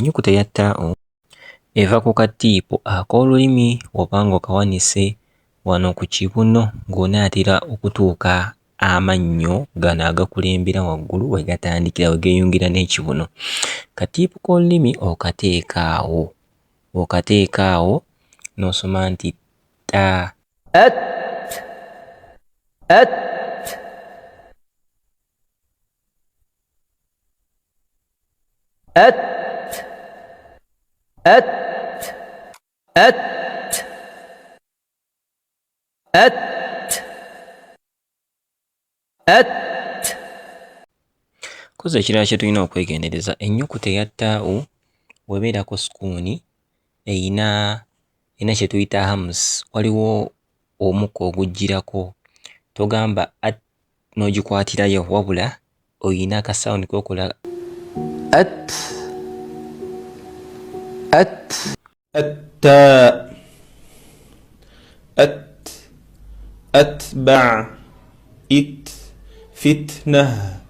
Ennyukuta eya ttaa'u eva ku katiipo ak'olulimi oba ng'okawanise wano ku kibuno ng'onaatera okutuuka amannyo gano agakulembera waggulu we gatandikira we geeyungira n'ekibuno. Katiipo k'olulimi okateeka awo n'osoma nti ta. At at at at at at at. Kozi ekirala kye tulina okwegendereza, ennyukuta eya ttaa'u webeerako sukuuni eyina kye tuyita hamusi, waliwo omukka ogujjirako, togamba at n'ogikwatirayo wabula oyina akasawundi k'okola at at. التاء أتبع إت فتنة